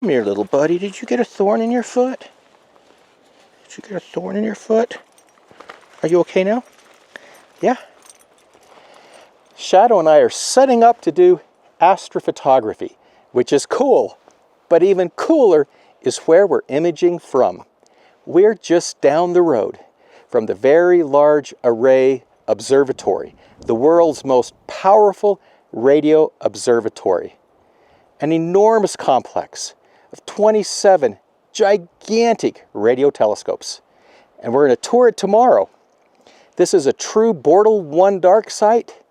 Come here, little buddy. Did you get a thorn in your foot? Did you get a thorn in your foot? Are you okay now? Yeah? Shadow and I are setting up to do astrophotography, which is cool. But even cooler is where we're imaging from. We're just down the road from the Very Large Array Observatory, the world's most powerful radio observatory. An enormous complex of 27 gigantic radio telescopes. And we're going to tour it tomorrow. This is a true Bortle One Dark Sight,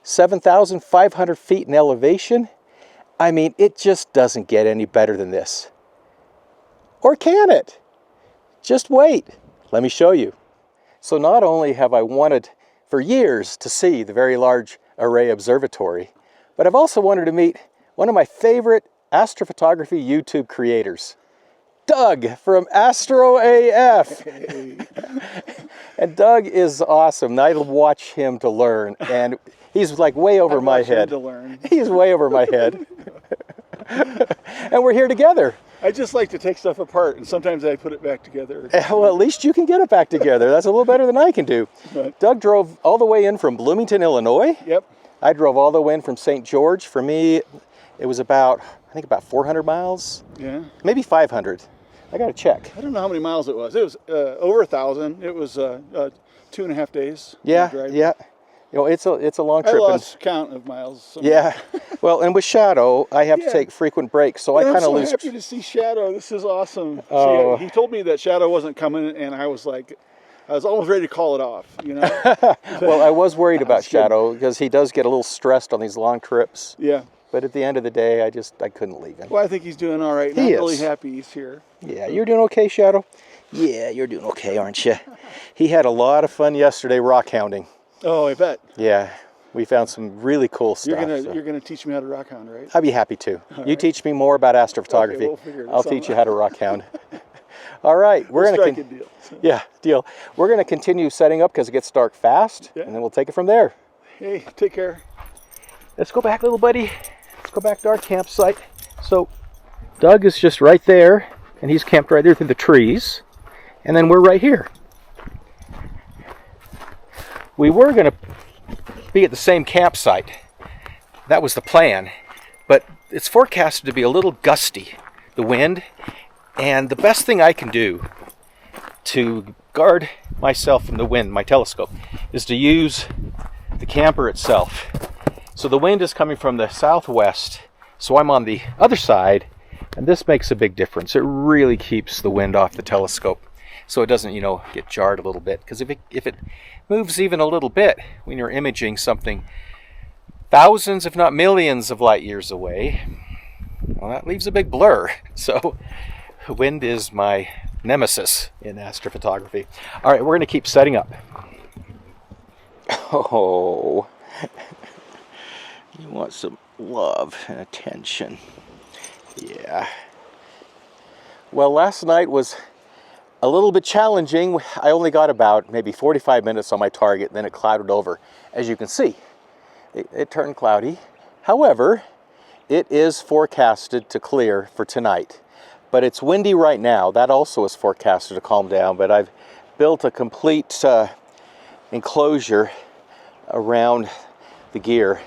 7,500 feet in elevation. I mean, it just doesn't get any better than this. Or can it? Just wait. Let me show you. So not only have I wanted for years to see the Very Large Array Observatory, but I've also wanted to meet one of my favorite astrophotography YouTube creators, Doug from AstroAF. And Doug is awesome. And I watch him to learn, and he's like way over my head. He's way over my head. And we're here together. I just like to take stuff apart, and sometimes I put it back together. Well, at least you can get it back together. That's a little better than I can do. Right. Doug drove all the way in from Bloomington, Illinois. Yep. I drove all the way in from St. George. For me, it was about, I think about 400 miles. Yeah. Maybe 500. I got to check. I don't know how many miles it was. It was over 1,000. It was 2.5 days. Yeah, yeah. You know, it's a long trip. I lost count of miles. Somewhere. Yeah. Well, and with Shadow, I have to take frequent breaks, so I kind of lose. I'm so happy to see Shadow. This is awesome. Oh. He told me that Shadow wasn't coming, and I was almost ready to call it off, you know? Well, I was worried about Shadow because he does get a little stressed on these long trips. Yeah. But at the end of the day, I couldn't leave him. Well, I think he's doing all right. I'm really happy he's here. Yeah, you're doing okay, Shadow? Yeah, you're doing okay, aren't you? He had a lot of fun yesterday rock hounding. Oh, I bet. Yeah, we found some really cool stuff. You're gonna teach me how to rock hound, right? I'd be happy to. You teach me more about astrophotography. Okay, we'll figure this I'll teach you how to rock hound. All right, we're gonna deal. Yeah, deal. We're gonna continue setting up because it gets dark fast, and then we'll take it from there. Hey, take care. Let's go back, little buddy. Let's go back to our campsite. So, Doug is just right there, and he's camped right there through the trees, and then we're right here. We were going to be at the same campsite. That was the plan. But it's forecasted to be a little gusty, the wind. And the best thing I can do to guard myself from the wind, my telescope, is to use the camper itself. So the wind is coming from the southwest, so I'm on the other side, and this makes a big difference. It really keeps the wind off the telescope, so it doesn't, get jarred a little bit. Because if it moves even a little bit when you're imaging something thousands, if not millions of light years away, well, that leaves a big blur. So wind is my nemesis in astrophotography. All right, we're going to keep setting up. Oh, you want some love and attention. Yeah. Well, last night was a little bit challenging. I only got about maybe 45 minutes on my target, then it clouded over. As you can see, it turned cloudy. However, it is forecasted to clear for tonight. But it's windy right now. That also is forecasted to calm down. But I've built a complete enclosure around the gear,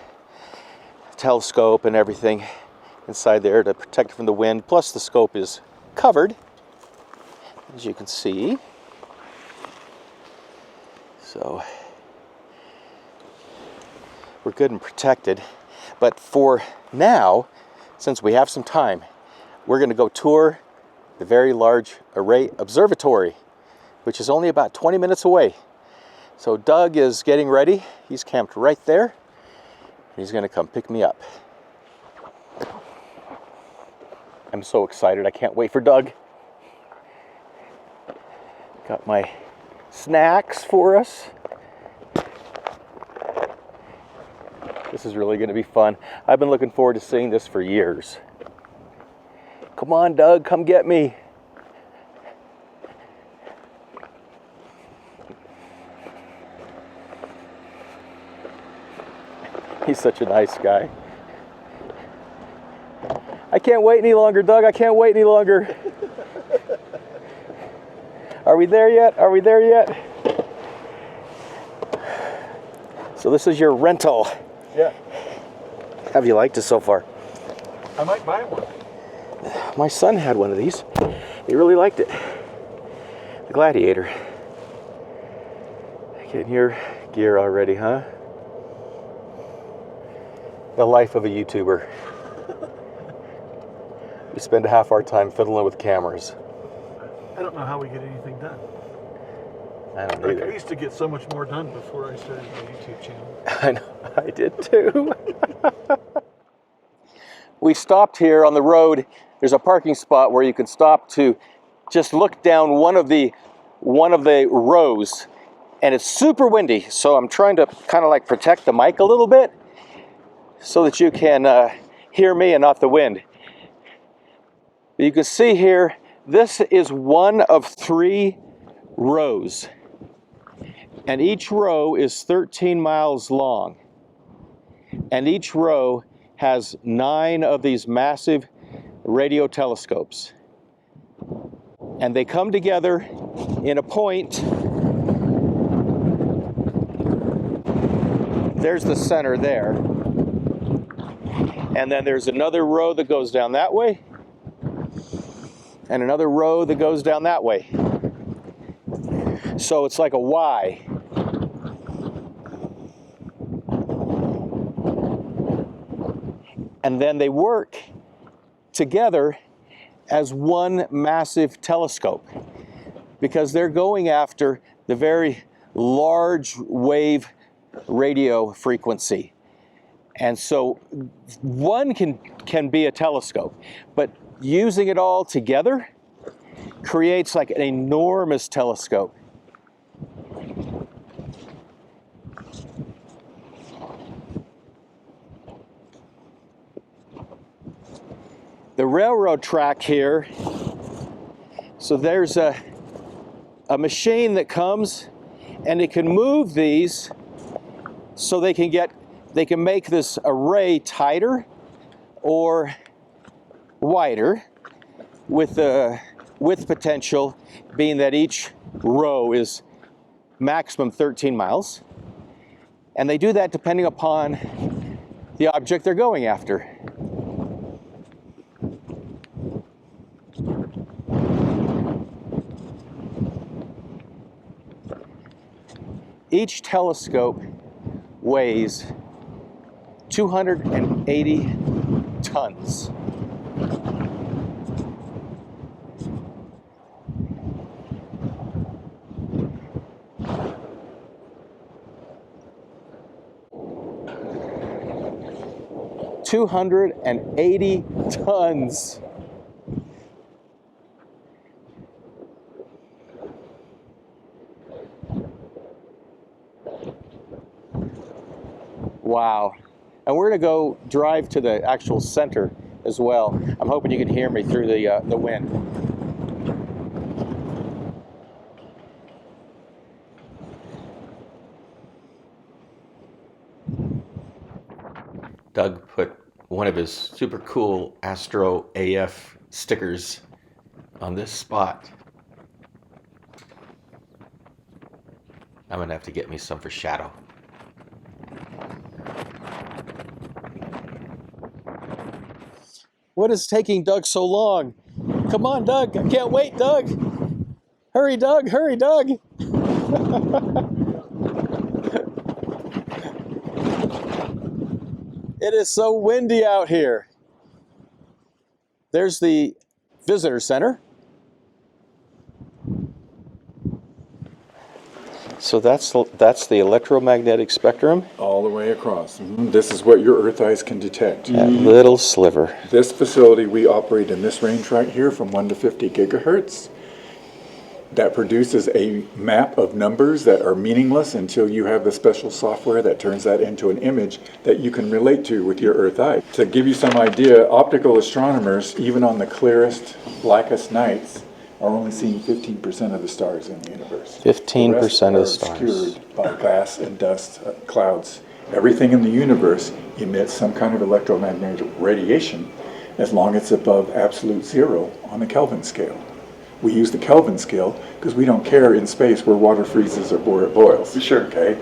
telescope and everything inside there to protect it from the wind. Plus the scope is covered, as you can see. So we're good and protected. But for now, since we have some time, we're going to go tour the Very Large Array Observatory, which is only about 20 minutes away. So Doug is getting ready. He's camped right there. He's going to come pick me up. I'm so excited. I can't wait for Doug. Got my snacks for us. This is really going to be fun. I've been looking forward to seeing this for years. Come on, Doug, come get me. He's such a nice guy. I can't wait any longer, Doug. I can't wait any longer. Are we there yet? Are we there yet? So this is your rental. Yeah. Have you liked it so far? I might buy one. My son had one of these. He really liked it. The Gladiator. Getting your gear already, huh? The life of a YouTuber. We spend half our time fiddling with cameras. I don't know how we get anything done. I don't Like, either. I used to get so much more done before I started my YouTube channel. I know, I did too. We stopped here on the road. There's a parking spot where you can stop to just look down one of the rows, and it's super windy. So I'm trying to kind of like protect the mic a little bit so that you can hear me and not the wind. You can see here, this is one of 3 rows, and each row is 13 miles long, and each row has 9 of these massive radio telescopes, and they come together in a point. There's the center there, and then there's another row that goes down that way, and another row that goes down that way. So it's like a Y. And then they work together as one massive telescope because they're going after the very large wave radio frequency. And so one can be a telescope, but using it all together creates like an enormous telescope. The railroad track here, so there's a machine that comes and it can move these so they can make this array tighter or wider, with the width potential being that each row is maximum 13 miles. And they do that depending upon the object they're going after. Each telescope weighs 280 tons. $280 tons. Wow. And we're going to go drive to the actual center as well. I'm hoping you can hear me through the wind. Doug put one of his super cool AstroAF stickers on this spot. I'm going to have to get me some for Shadow. What is taking Doug so long? Come on, Doug. I can't wait, Doug. Hurry, Doug. Hurry, Doug. It is so windy out here. There's the visitor center. So that's the electromagnetic spectrum. All the way across. This is what your Earth eyes can detect. That little sliver. This facility, we operate in this range right here from 1 to 50 gigahertz. That produces a map of numbers that are meaningless until you have the special software that turns that into an image that you can relate to with your Earth eye. To give you some idea, optical astronomers, even on the clearest, blackest nights, are only seeing 15% of the stars in the universe. 15% of the stars. Obscured by gas and dust, clouds. Everything in the universe emits some kind of electromagnetic radiation as long as it's above absolute zero on the Kelvin scale. We use the Kelvin scale because we don't care in space where water freezes or where it boils. Sure. Okay?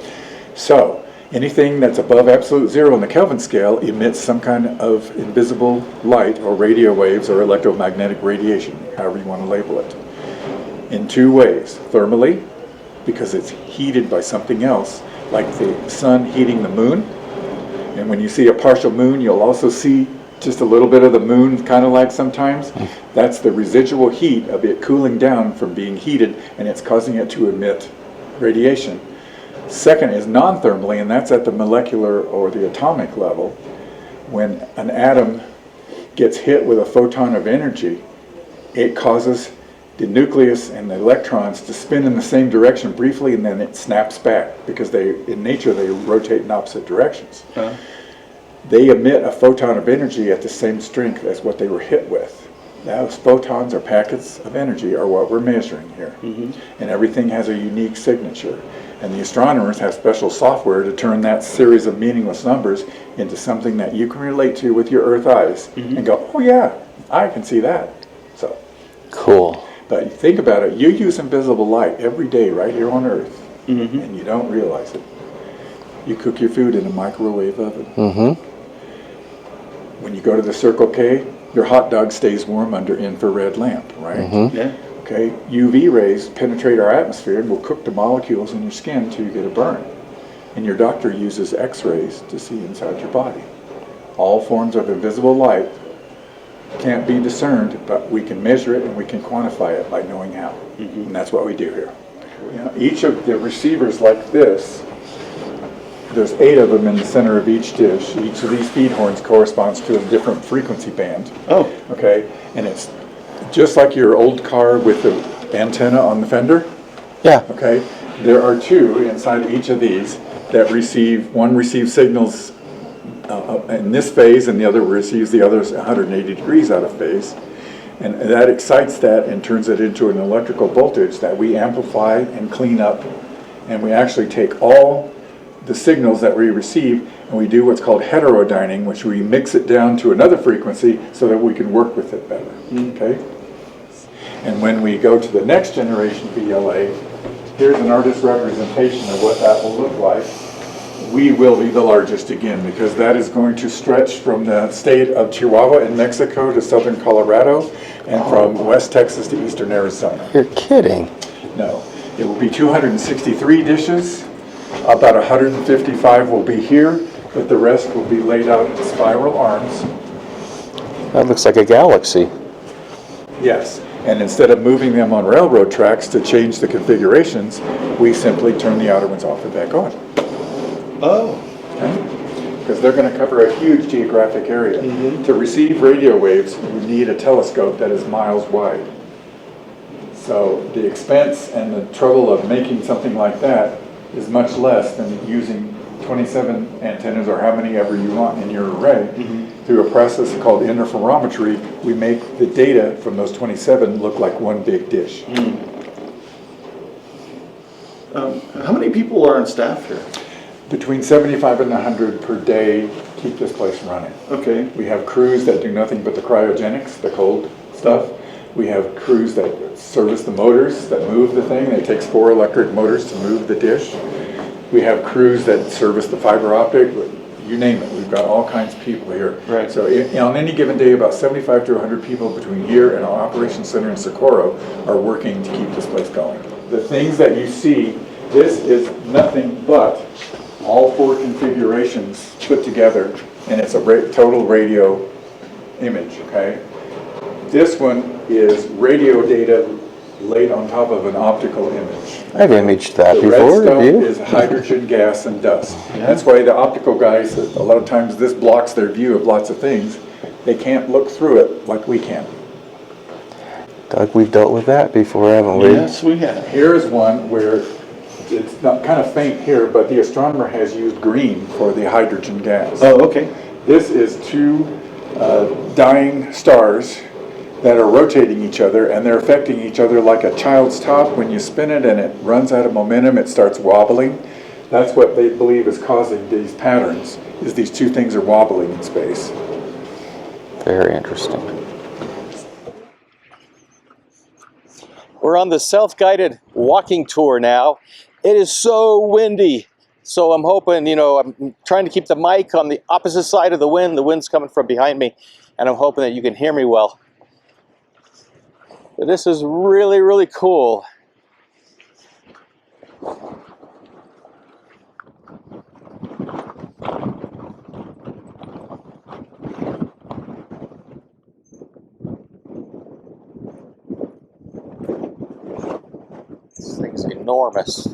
So anything that's above absolute zero on the Kelvin scale emits some kind of invisible light or radio waves or electromagnetic radiation, however you want to label it, in two ways. Thermally, because it's heated by something else, like the sun heating the moon. And when you see a partial moon, you'll also see just a little bit of the moon, kind of like sometimes. That's the residual heat of it cooling down from being heated, and it's causing it to emit radiation. Second is non-thermally, and that's at the molecular or the atomic level. When an atom gets hit with a photon of energy, it causes the nucleus and the electrons to spin in the same direction briefly, and then it snaps back, because in nature they rotate in opposite directions. They emit a photon of energy at the same strength as what they were hit with. Those photons or packets of energy are what we're measuring here. And everything has a unique signature. And the astronomers have special software to turn that series of meaningless numbers into something that you can relate to with your Earth eyes and go, oh yeah, I can see that. So Cool. But you think about it, you use invisible light every day right here on Earth, and you don't realize it. You cook your food in a microwave oven. When you go to the Circle K, your hot dog stays warm under infrared lamp, right? Yeah. Okay, UV rays penetrate our atmosphere and will cook the molecules in your skin until you get a burn. And your doctor uses X-rays to see inside your body. All forms of invisible light can't be discerned, but we can measure it and we can quantify it by knowing how. And that's what we do here. You know, each of the receivers like this, there's 8 of them in the center of each dish. Each of these feed horns corresponds to a different frequency band. Oh. Okay, and it's just like your old car with the antenna on the fender. Yeah. Okay, there are 2 inside each of these that one receives signals in this phase, and the other receives the others 180 degrees out of phase. And that excites that and turns it into an electrical voltage that we amplify and clean up. And we actually take all the signals that we receive and we do what's called heterodyning, which we mix it down to another frequency so that we can work with it better. Okay? And when we go to the next generation VLA, here's an artist's representation of what that will look like. We will be the largest again, because that is going to stretch from the state of Chihuahua in Mexico to southern Colorado, and from West Texas to eastern Arizona. You're kidding. No, it will be 263 dishes. About 155 will be here, but the rest will be laid out in spiral arms. That looks like a galaxy. Yes, and instead of moving them on railroad tracks to change the configurations, we simply turn the outer ones off and back on. Oh. Because they're going to cover a huge geographic area. To receive radio waves, you need a telescope that is miles wide. So the expense and the trouble of making something like that is much less than using 27 antennas or how many ever you want in your array. Through a process called interferometry, we make the data from those 27 look like one big dish. How many people are on staff here? Between 75 and 100 per day keep this place running. Okay. We have crews that do nothing but the cryogenics, the cold stuff. We have crews that service the motors that move the thing. It takes 4 electric motors to move the dish. We have crews that service the fiber optic. You name it. We've got all kinds of people here. Right. So on any given day, about 75 to 100 people between here and our operations center in Socorro are working to keep this place going. The things that you see, this is nothing but all 4 configurations put together, and it's a total radio image, okay? This one is radio data laid on top of an optical image. I've imaged that The before. red stuff Have you? is hydrogen gas and dust. That's why the optical guys, a lot of times this blocks their view of lots of things. They can't look through it like we can. Doug, we've dealt with that before, haven't we? Yes, we have. Here's one where it's not kind of faint here, but the astronomer has used green for the hydrogen gas. Oh, okay. This is 2 dying stars that are rotating each other, and they're affecting each other like a child's top. When you spin it and it runs out of momentum, it starts wobbling. That's what they believe is causing these patterns, is these 2 things are wobbling in space. Very interesting. We're on the self-guided walking tour now. It is so windy. So I'm hoping, I'm trying to keep the mic on the opposite side of the wind. The wind's coming from behind me, and I'm hoping that you can hear me well. But this is really, really cool. This thing's enormous.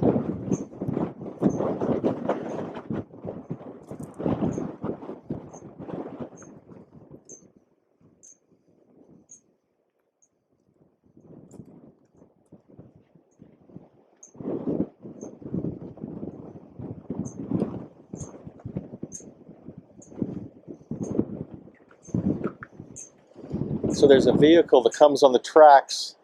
So there's a vehicle that comes on the tracks,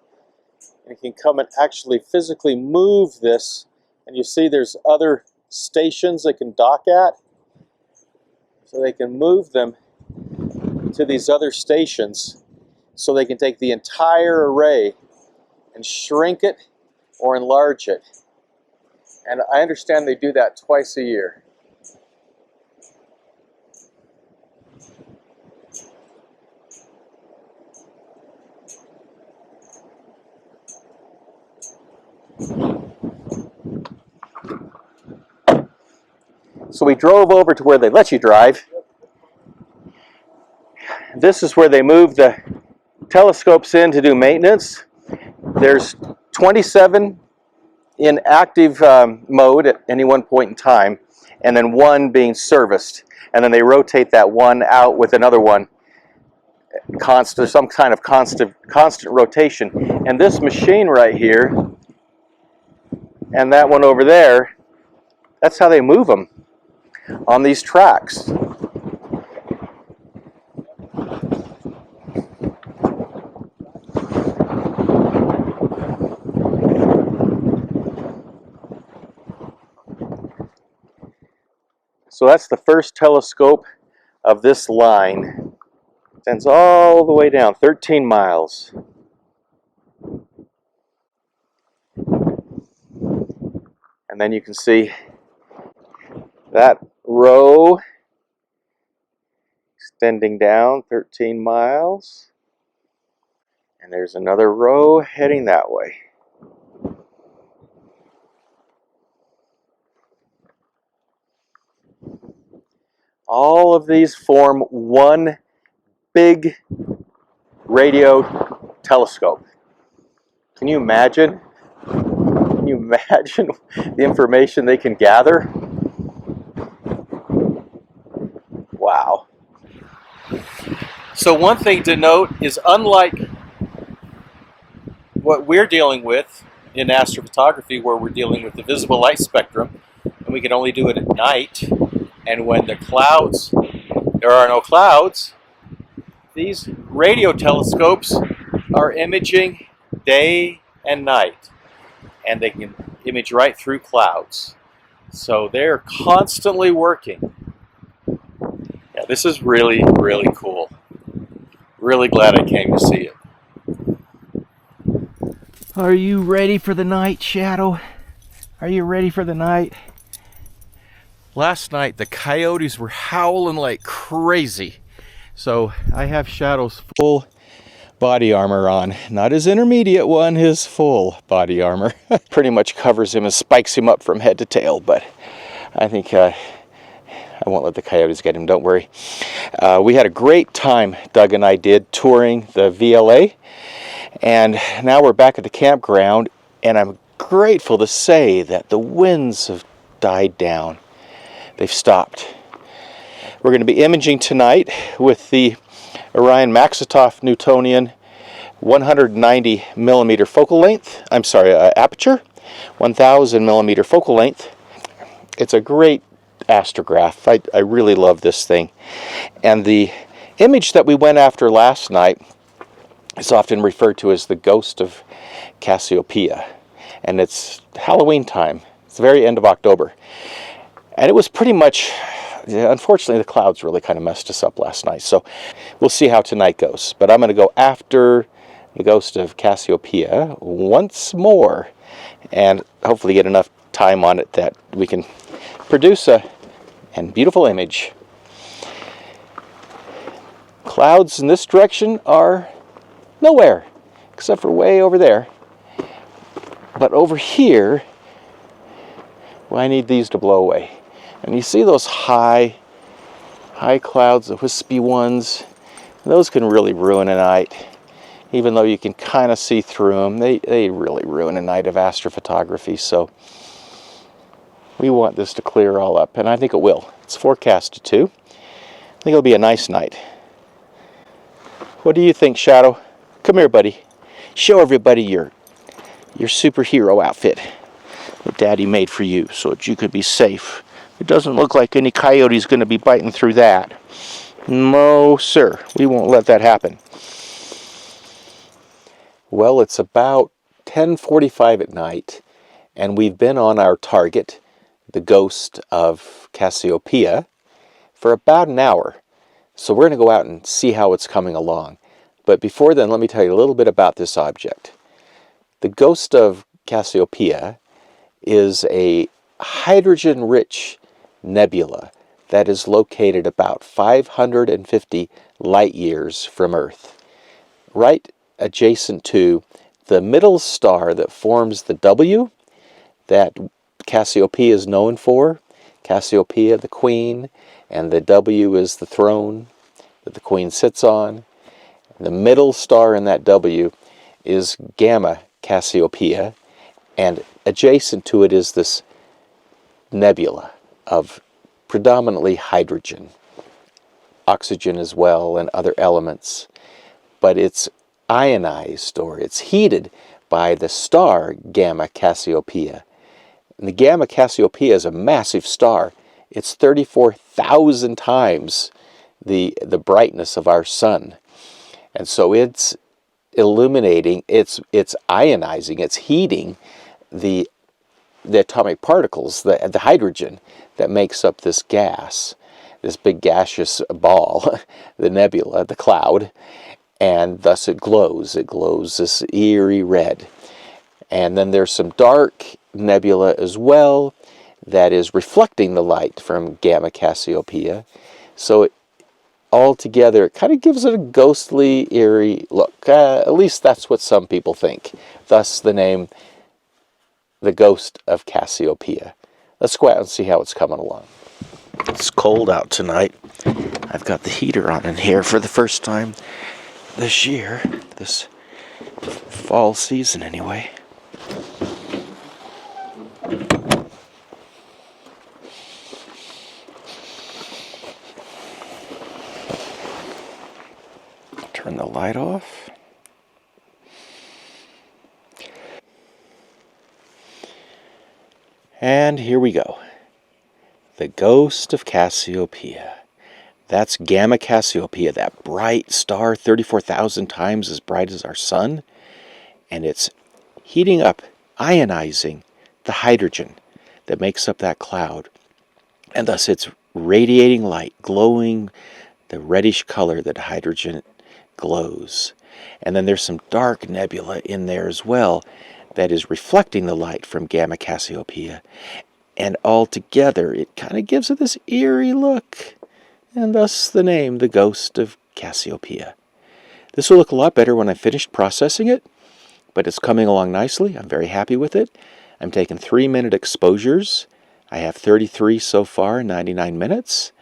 and it can come and actually physically move this. And you see there's other stations they can dock at. So they can move them to these other stations so they can take the entire array and shrink it or enlarge it. And I understand they do that twice a year. So we drove over to where they let you drive. This is where they move the telescopes in to do maintenance. There's 27 in active mode at any one point in time, and then one being serviced. And then they rotate that one out with another one, some kind of constant rotation. And this machine right here, and that one over there, that's how they move them on these tracks. So that's the first telescope of this line. It extends all the way down, 13 miles. And then you can see that row extending down 13 miles. And there's another row heading that way. All of these form one big radio telescope. Can you imagine? Can you imagine the information they can gather? Wow. So one thing to note is, unlike what we're dealing with in astrophotography, where we're dealing with the visible light spectrum, and we can only do it at night, and when there are no clouds, these radio telescopes are imaging day and night, and they can image right through clouds. So they're constantly working. Yeah, this is really, really cool. Really glad I came to see it. Are you ready for the night, Shadow? Are you ready for the night? Last night, the coyotes were howling like crazy. So I have Shadow's full body armor on. Not his intermediate one, his full body armor. Pretty much covers him and spikes him up from head to tail, but I think I won't let the coyotes get him, don't worry. We had a great time, Doug and I did, touring the VLA. And now we're back at the campground, and I'm grateful to say that the winds have died down. They've stopped. We're going to be imaging tonight with the Orion Maxitoff Newtonian 190 millimeter focal length. Aperture, 1000 millimeter focal length. It's a great astrograph. I really love this thing. And the image that we went after last night is often referred to as the Ghost of Cassiopeia. And it's Halloween time. It's the very end of October. And it was pretty much unfortunately, the clouds really kind of messed us up last night. So we'll see how tonight goes. But I'm going to go after the Ghost of Cassiopeia once more and hopefully get enough time on it that we can produce a beautiful image. Clouds in this direction are nowhere except for way over there. But over here, well, I need these to blow away. And you see those high clouds, the wispy ones, those can really ruin a night. Even though you can kind of see through them, they really ruin a night of astrophotography. So we want this to clear all up, and I think it will. It's forecasted to. I think it'll be a nice night. What do you think, Shadow? Come here, buddy. Show everybody your superhero outfit that Daddy made for you so that you could be safe. It doesn't look like any coyote's going to be biting through that. No, sir. We won't let that happen. Well, it's about 10:45 at night, and we've been on our target, the Ghost of Cassiopeia, for about an hour. So we're going to go out and see how it's coming along. But before then, let me tell you a little bit about this object. The Ghost of Cassiopeia is a hydrogen-rich nebula that is located about 550 light years from Earth, right adjacent to the middle star that forms the W that Cassiopeia is known for. Cassiopeia, the queen, and the W is the throne that the queen sits on. The middle star in that W is Gamma Cassiopeia, and adjacent to it is this nebula of predominantly hydrogen, oxygen as well, and other elements. But it's ionized, or it's heated by the star Gamma Cassiopeia. And the Gamma Cassiopeia is a massive star. It's 34,000 times the brightness of our sun. And so it's illuminating, it's ionizing, it's heating the atomic particles, the hydrogen that makes up this gas, this big gaseous ball, the nebula, the cloud, and thus it glows. It glows this eerie red. And then there's some dark nebula as well that is reflecting the light from Gamma Cassiopeia. So altogether, it kind of gives it a ghostly, eerie look. At least that's what some people think. Thus the name, the Ghost of Cassiopeia. Let's go out and see how it's coming along. It's cold out tonight. I've got the heater on in here for the first time this year, this fall season anyway. Turn the light off. And here we go. The Ghost of Cassiopeia. That's Gamma Cassiopeia, that bright star, 34,000 times as bright as our sun. And it's heating up, ionizing the hydrogen that makes up that cloud. And thus it's radiating light, glowing the reddish color that hydrogen glows. And then there's some dark nebula in there as well that is reflecting the light from Gamma Cassiopeia. And altogether, it kind of gives it this eerie look. And thus the name, the Ghost of Cassiopeia. This will look a lot better when I'm finished processing it, but it's coming along nicely. I'm very happy with it. I'm taking 3-minute exposures. I have 33 so far, 99 minutes.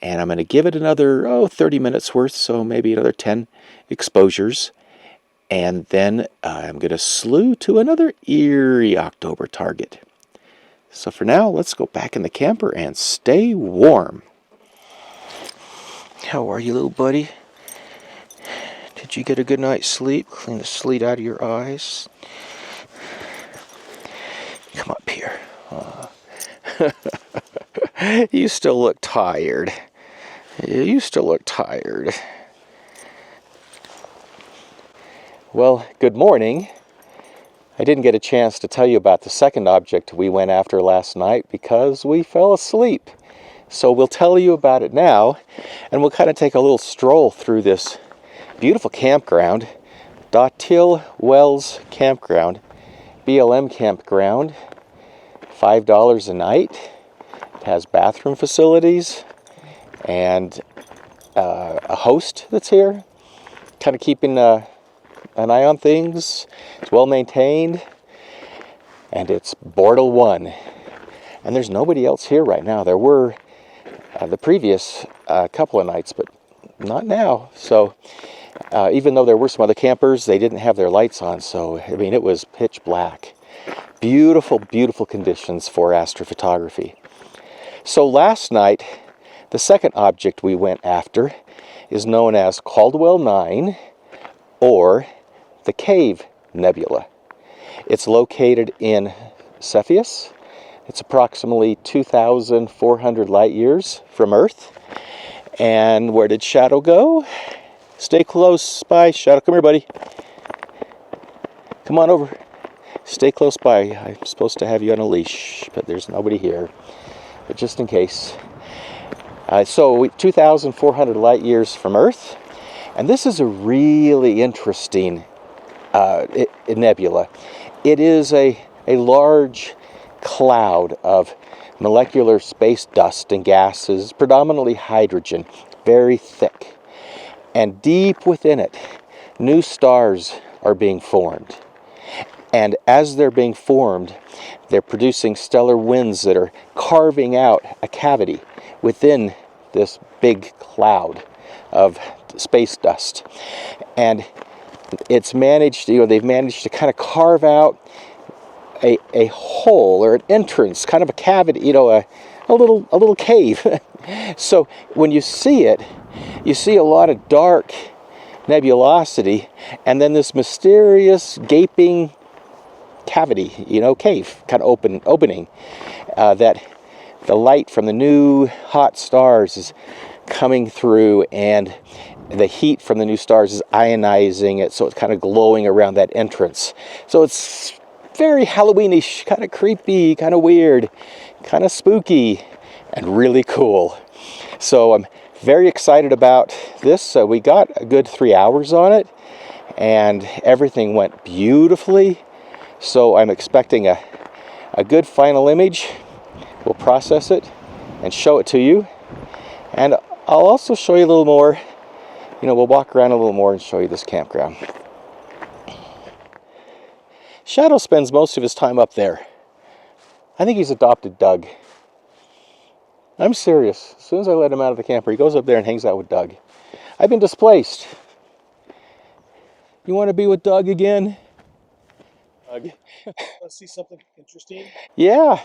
And I'm going to give it another, 30 minutes worth, so maybe another 10 exposures. And then I'm going to slew to another eerie October target. So for now, let's go back in the camper and stay warm. How are you, little buddy? Did you get a good night's sleep? Clean the sleet out of your eyes. Come up here. You still look tired. You still look tired. Well, good morning. I didn't get a chance to tell you about the second object we went after last night because we fell asleep. So we'll tell you about it now, and we'll kind of take a little stroll through this beautiful campground, Datil Wells Campground, BLM Campground, $5 a night. It has bathroom facilities and a host that's here, kind of keeping an eye on things. It's well maintained, and it's Bortle One. And there's nobody else here right now. There were the previous couple of nights, but not now. So even though there were some other campers, they didn't have their lights on. So, I mean, it was pitch black. Beautiful, beautiful conditions for astrophotography. So last night, the second object we went after is known as Caldwell 9, or the Cave Nebula. It's located in Cepheus. It's approximately 2,400 light years from Earth. And where did Shadow go? Stay close by. Shadow, come here, buddy. Come on over. Stay close by. I'm supposed to have you on a leash, but there's nobody here. But just in case. So 2,400 light years from Earth. And this is a really interesting nebula. It is a large cloud of molecular space dust and gases, predominantly hydrogen, very thick. And deep within it, new stars are being formed. And as they're being formed, they're producing stellar winds that are carving out a cavity within this big cloud of space dust. And it's managed, they've managed to kind of carve out a hole or an entrance, kind of a cavity, a little cave. So when you see it, you see a lot of dark nebulosity, and then this mysterious gaping cavity, cave, kind of opening, that the light from the new hot stars is coming through, and the heat from the new stars is ionizing it, so it's kind of glowing around that entrance. So it's very Halloweenish, kind of creepy, kind of weird, kind of spooky, and really cool. So I'm very excited about this. We got a good 3 hours on it, and everything went beautifully. So I'm expecting a good final image. We'll process it and show it to you. And I'll also show you a little more. We'll walk around a little more and show you this campground. Shadow spends most of his time up there. I think he's adopted Doug. I'm serious. As soon as I let him out of the camper, he goes up there and hangs out with Doug. I've been displaced. You want to be with Doug again? Doug. Let's see something interesting. Yeah.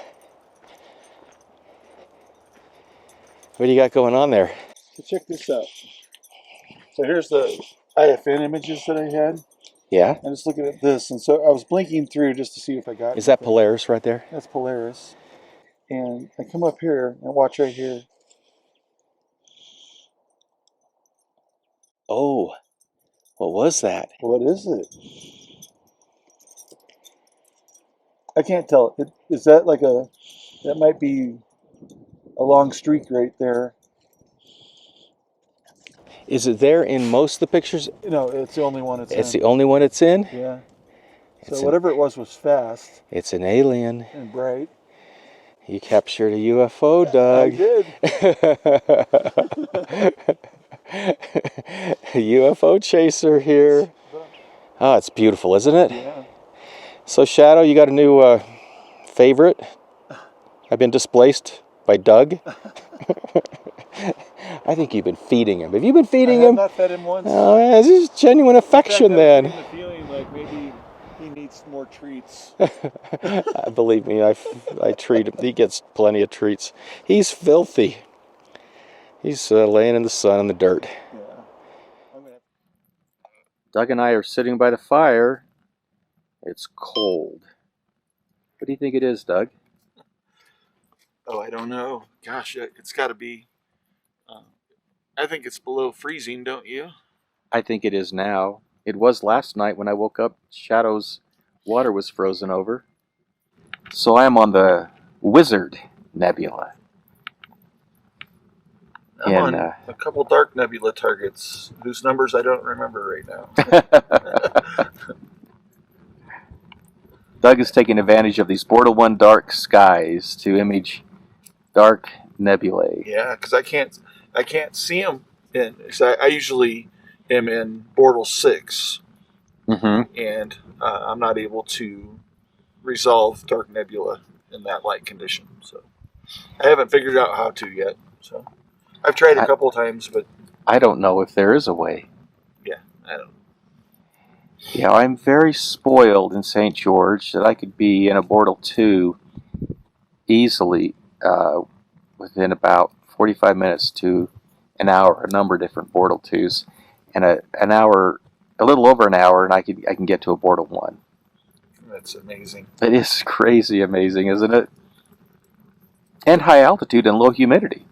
What do you got going on there? So check this out. So here's the IFN images that I had. Yeah. I'm just looking at this, and so I was blinking through just to see if I got. Is that Polaris right there? That's Polaris. And I come up here and watch right here. Oh, what was that? What is it? I can't tell. Is that like that might be a long streak right there. Is it there in most of the pictures? No, it's the only one it's in. It's the only one it's in? Yeah. So whatever it was fast. It's an alien. And bright. You captured a UFO, Doug. I did. A UFO chaser here. Oh, it's beautiful, isn't it? Yeah. So, Shadow, you got a new favorite? I've been displaced by Doug. I think you've been feeding him. Have you been feeding him? I have not fed him once. Oh, yeah, this is genuine affection then. I'm getting the feeling like maybe he needs more treats. Believe me, I treat him. He gets plenty of treats. He's filthy. He's laying in the sun in the dirt. Yeah. Doug and I are sitting by the fire. It's cold. What do you think it is, Doug? Oh, I don't know. Gosh, it's got to be. I think it's below freezing, don't you? I think it is now. It was last night when I woke up. Shadow's water was frozen over. So I am on the Wizard Nebula. I'm And, on a couple dark nebula targets whose numbers I don't remember right now. Doug is taking advantage of these Bortle One Dark skies to image dark nebulae. Yeah, because I can't see them. So I usually am in Bortle 6, and I'm not able to resolve dark nebula in that light condition. So I haven't figured out how to yet. So I've tried a couple of times, but I don't know if there is a way. yeah, I don't. Yeah, I'm very spoiled in St. George that I could be in a Bortle 2 easily within about 45 minutes to an hour, a number of different Bortle 2s, and an hour, a little over an hour, and I can get to a Bortle 1. That's amazing. It is crazy amazing, isn't it? And high altitude and low humidity.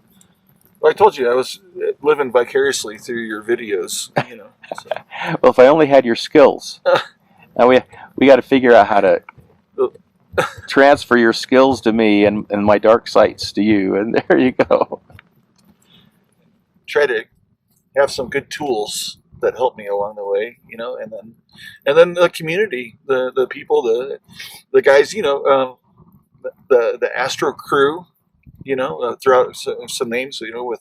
Well, I told you I was living vicariously through your videos. You know. So. Well, if I only had your skills. Now we got to figure out how to transfer your skills to me and my dark sights to you, and there you go. Try to have some good tools that help me along the way, you know, and then the community, the people, the guys, you know, the Astro crew, you know, throw out some names, you know, with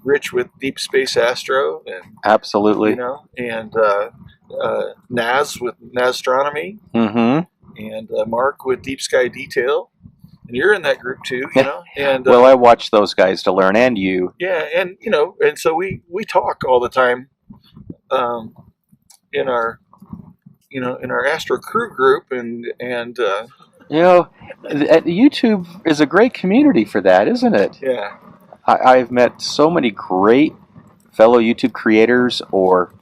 Rich with Deep Space Astro, and Absolutely. you know, and Naz with Astronomy, and Mark with Deep Sky Detail, and you're in that group too, you know. And well, I watch those guys to learn, and you. yeah, and you know, and so we talk all the time, in our, you know, in our Astro crew group, and You know, YouTube is a great community for that, isn't it? yeah, I've met so many great fellow YouTube creators or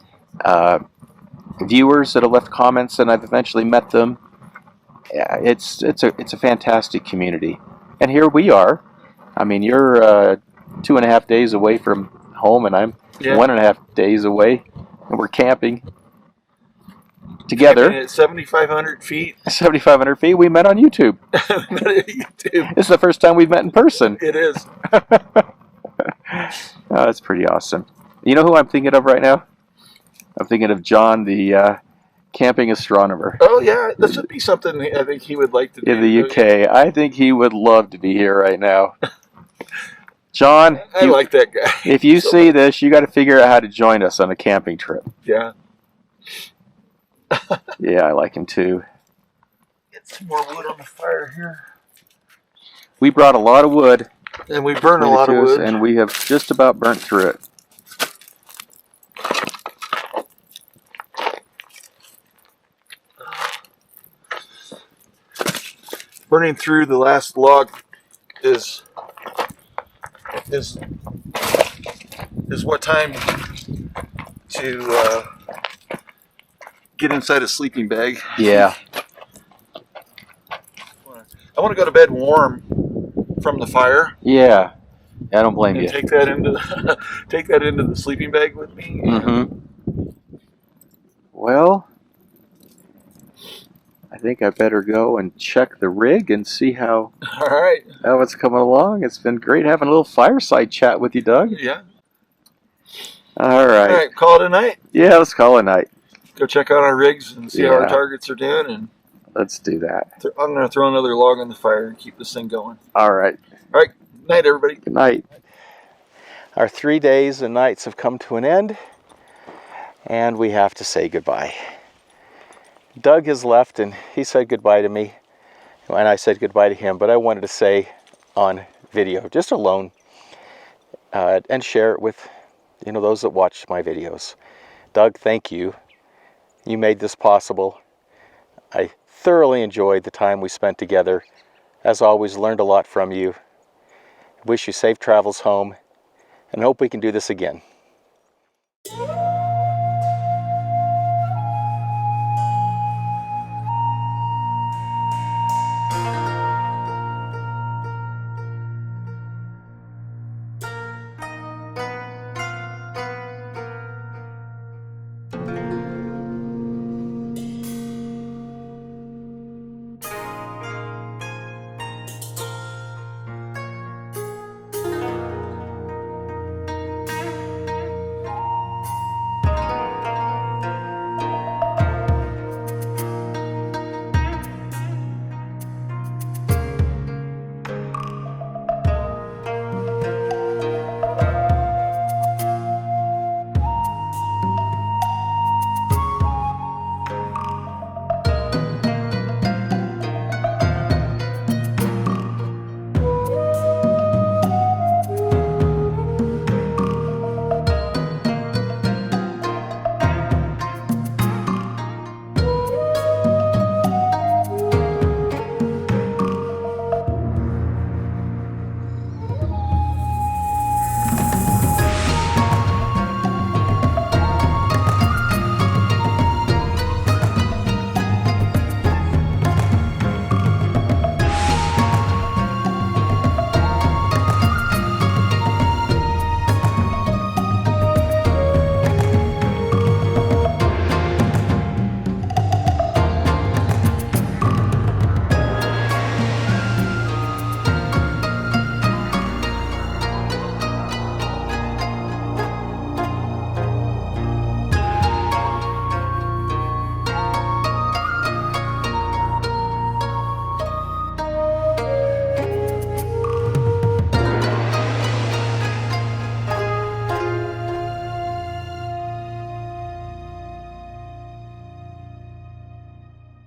viewers that have left comments, and I've eventually met them. Yeah, it's a fantastic community, and here we are. I mean, you're 2.5 days away from home, and I'm 1.5 days away, and we're camping together. Camping at 7,500 feet. 7,500 feet. We met on YouTube. YouTube. This is the first time we've met in person. It is. Oh, that's pretty awesome. You know who I'm thinking of right now? I'm thinking of John, the camping astronomer. Oh yeah, this would be something I think he would like to do In the UK. I think he would love to be here right now. John, I like that guy. If you see this, you got to figure out how to join us on a camping trip. Yeah. Yeah, I like him too. Get some more wood on the fire here. We brought a lot of wood. And we burned a lot of wood. And we have just about burnt through it. Burning through the last log is what time to get inside a sleeping bag. Yeah. I want to go to bed warm from the fire. Yeah. I don't blame you. Take that into the sleeping bag with me. Well, I think I better go and check the rig and see how it's coming along. It's been great having a little fireside chat with you, Doug. Yeah. All right. All right, call it a night. Yeah, let's call it a night. Go check out our rigs and see how our targets are doing. And let's do that. I'm going to throw another log on the fire and keep this thing going. All right. All right. Night, everybody. Good night. Our 3 days and nights have come to an end, and we have to say goodbye. Doug has left, and he said goodbye to me, and I said goodbye to him, but I wanted to say on video, just alone, and share it with those that watch my videos. Doug, thank you. You made this possible. I thoroughly enjoyed the time we spent together. As always, learned a lot from you. Wish you safe travels home, and hope we can do this again.